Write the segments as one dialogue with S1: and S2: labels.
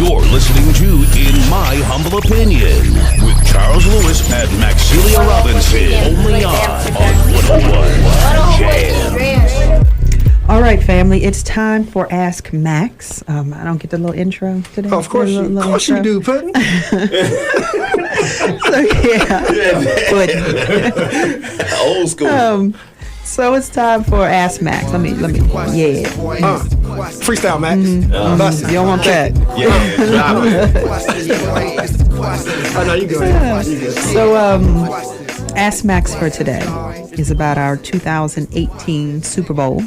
S1: You're listening to In My Humble Opinion with Charles Lewis and Maxilia Robinson. Only on 101 Jam.
S2: All right, family, it's time for Ask Max. I don't get the little intro today.
S3: Of course, you do, Puddin'.
S1: Old school.
S2: So it's time for Ask Max. Let me.
S3: Freestyle, Max.
S2: You don't want that.
S3: Oh, no, you go ahead.
S2: So, Ask Max for today is about our 2018 Super Bowl.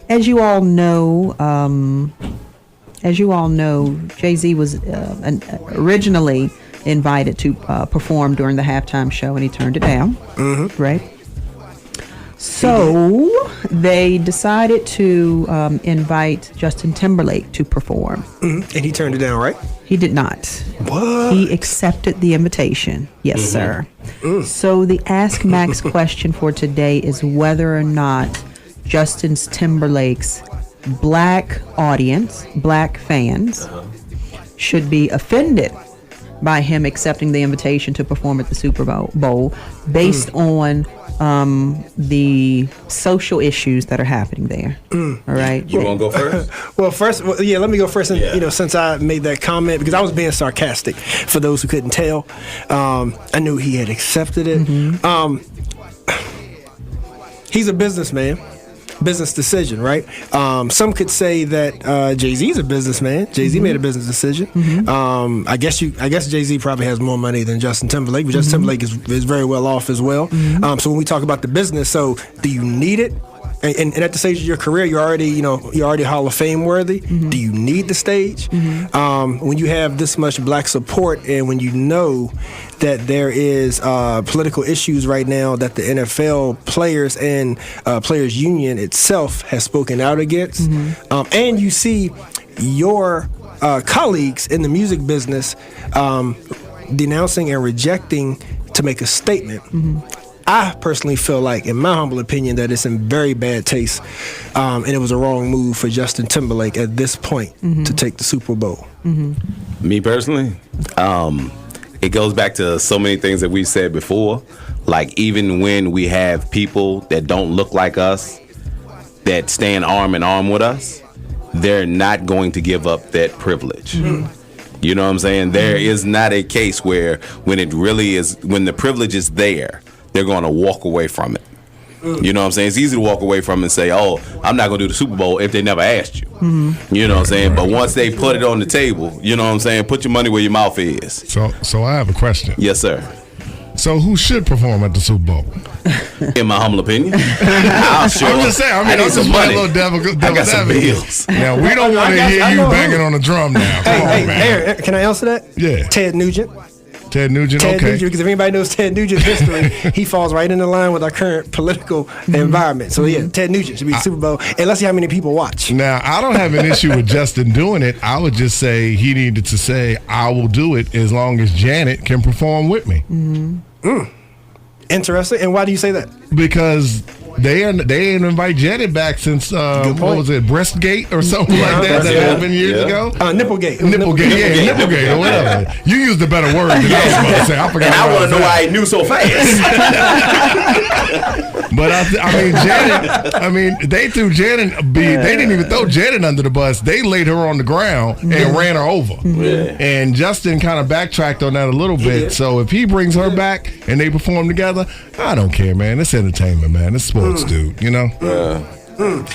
S2: As you all know, Jay-Z was originally invited to perform during the halftime show, and he turned it down. Mm-hmm. Right. So they decided to invite Justin Timberlake to perform.
S3: Mm-hmm. And he turned it down, right?
S2: He did not.
S3: What?
S2: He accepted the invitation. Yes, sir. So the Ask Max question for today is whether or not Justin Timberlake's black audience, black fans, should be offended by him accepting the invitation to perform at the Super Bowl based on the social issues that are happening there. All right.
S1: You want to go first?
S3: Let me go first. And, since I made that comment, because I was being sarcastic for those who couldn't tell, I knew he had accepted it. He's a businessman. Business decision, right? Some could say that Jay-Z's a businessman. Jay-Z made a business decision. I guess Jay-Z probably has more money than Justin Timberlake, but Justin Timberlake is very well off as well. So when we talk about the business, so do you need it? And at the stage of your career, you're already Hall of Fame worthy. Do you need the stage? When you have this much black support, and when you know that there is political issues right now that the NFL players and players union itself has spoken out against, and you see your colleagues in the music business denouncing and rejecting to make a statement. I personally feel like, in my humble opinion, that it's in very bad taste, and it was a wrong move for Justin Timberlake at this point to take the Super Bowl.
S4: Me personally, it goes back to so many things that we've said before. Like, even when we have people that don't look like us that stand arm in arm with us, they're not going to give up that privilege. You know what I'm saying? There is not a case where when the privilege is there, they're going to walk away from it. You know what I'm saying? It's easy to walk away from it and say, oh, I'm not going to do the Super Bowl if they never asked you. You know what I'm saying? But once they put it on the table, you know what I'm saying? Put your money where your mouth is.
S5: So I have a question.
S4: Yes, sir.
S5: So who should perform at the Super Bowl?
S4: In my humble opinion, I'm
S5: just saying. I need some money. I got some bills.
S4: Now
S5: we don't want to hear you banging on the drum now.
S3: Hey, can I answer that?
S5: Yeah.
S3: Ted Nugent.
S5: Ted Nugent,
S3: because if anybody knows Ted Nugent's history, he falls right in the line with our current political environment. So Ted Nugent should be Super Bowl, and let's see how many people watch.
S5: Now, I don't have an issue with Justin doing it. I would just say he needed to say, I will do it as long as Janet can perform with me.
S3: Interesting. And why do you say that?
S5: Because they didn't invite Janet back since what was it, Breastgate or something like that happened years ago.
S3: Nipplegate.
S5: Nipplegate or whatever. You used a better word than I was about to say. I forgot.
S4: And I want to know why he knew so fast.
S5: But Janet. They threw Janet. They didn't even throw Janet under the bus. They laid her on the ground and ran her over. And Justin kind of backtracked on that a little bit. So if he brings her back and they perform together, I don't care, man. It's entertainment, man. It's sports, dude. You know.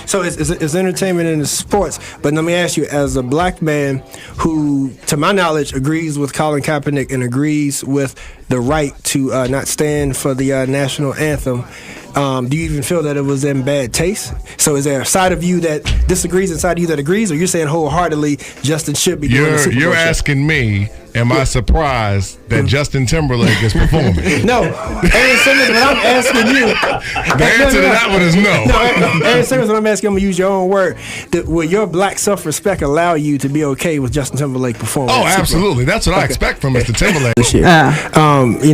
S3: So it's entertainment and it's sports. But let me ask you, as a black man who, to my knowledge, agrees with Colin Kaepernick and agrees with the right to not stand for the national anthem, do you even feel that it was in bad taste? So is there a side of you that disagrees and a side of you that agrees, or you're saying wholeheartedly Justin should be doing the Super Bowl
S5: You're
S3: show?
S5: asking me am I surprised that Justin Timberlake is performing?
S3: No, Aaron Simmons, what I'm asking you.
S5: The answer to that one is no.
S3: Aaron Simmons, what I'm asking, I'm going to use your own word. Will your black self-respect allow you to be okay with Justin Timberlake performing?
S5: Oh, absolutely. That's what I expect from Mr. Timberlake.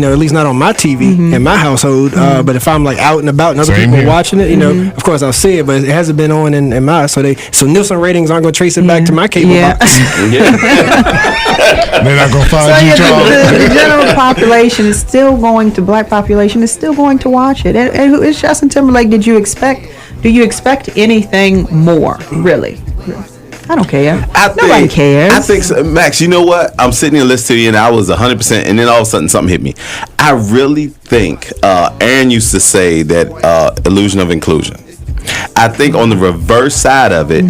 S3: At least not on my TV in my household. But if I'm like out and about and other
S5: Same
S3: people
S5: here.
S3: watching it, of course I'll see it, but it hasn't been on in my so Nielsen ratings aren't going to trace it back to my cable box.
S5: They're not gonna find you, Charles.
S2: The general population is still going to black population is still going to watch it. And who is Justin Timberlake? Do you expect anything more? Really? I don't care. Nobody cares.
S4: I think so. Max, you know what? I'm sitting here listening to you, and I was 100%, and then all of a sudden something hit me. I really think Aaron used to say that illusion of inclusion. I think on the reverse side of it,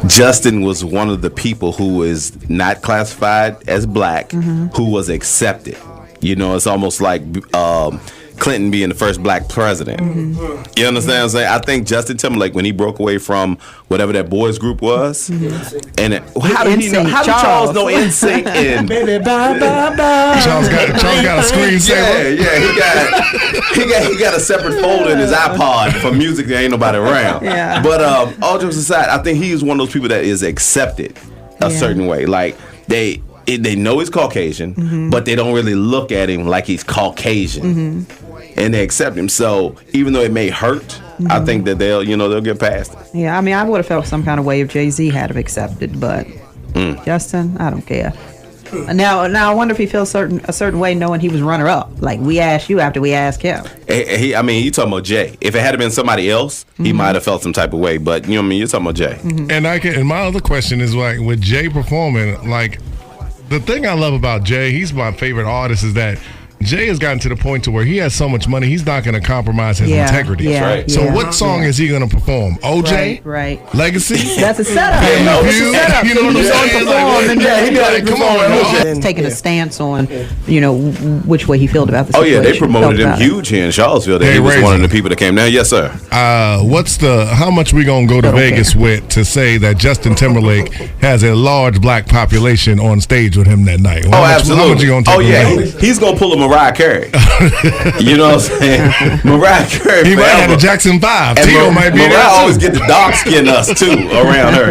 S4: Justin was one of the people who is not classified as black, who was accepted. It's almost like Clinton being the first black president. You understand what I'm saying? I think Justin Timberlake, when he broke away from whatever that boys group was, and how did he know? How did Charles know NSYNC and
S3: Baby, bye, bye, bye.
S5: Charles got a screensaver.
S4: Yeah, he got a separate folder in his iPod for music that ain't nobody around.
S2: Yeah.
S4: But all jokes aside, I think he is one of those people that is accepted a certain way. Like they know he's Caucasian, but they don't really look at him like he's Caucasian, and they accept him. So even though it may hurt, I think that they'll get past it.
S2: Yeah, I mean, I would have felt some kind of way if Jay-Z had have accepted, but Justin, I don't care. Now I wonder if he feels a certain way knowing he was runner up. Like we asked you after we asked him.
S4: You talking about Jay? If it had been somebody else, he might have felt some type of way. But you're talking about Jay.
S5: And my other question is like with Jay performing, like the thing I love about Jay, he's my favorite artist, is that Jay has gotten to the point to where he has so much money, he's not going to compromise his integrity.
S2: Yeah,
S4: right.
S5: So what song is he going to perform? OJ?
S2: Right.
S5: Legacy?
S2: That's a setup.
S5: Family
S2: It's a
S5: Feud?
S2: setup.
S5: You know what I'm saying? Come on.
S2: He's taking a stance on, which way he felt about the
S4: Oh
S2: situation.
S4: yeah, they promoted him huge here in Charlottesville. He was one of the people that came down. Yes, sir.
S5: How much we going to go to Vegas with to say that Justin Timberlake has a large black population on stage with him that night?
S4: Absolutely.
S5: How much you going to take
S4: he's going to pull a Mariah Carey. You know what I'm saying? Mariah Carey.
S5: He might have a Jackson 5.
S4: And
S5: Tito might be
S4: Mariah
S5: there too.
S4: always get the dark skin us too around her.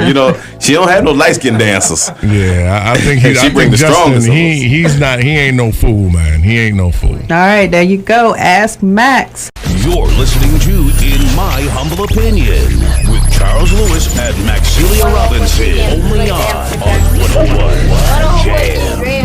S4: She don't have no light skin dancers.
S5: Yeah, I think
S4: she bring the strongest.
S5: He ain't no fool, man. He ain't no fool.
S2: All right, there you go. Ask Max.
S1: You're listening to In My Humble Opinion with Charles Lewis and Maxilia Robinson. Only on 101 Jam.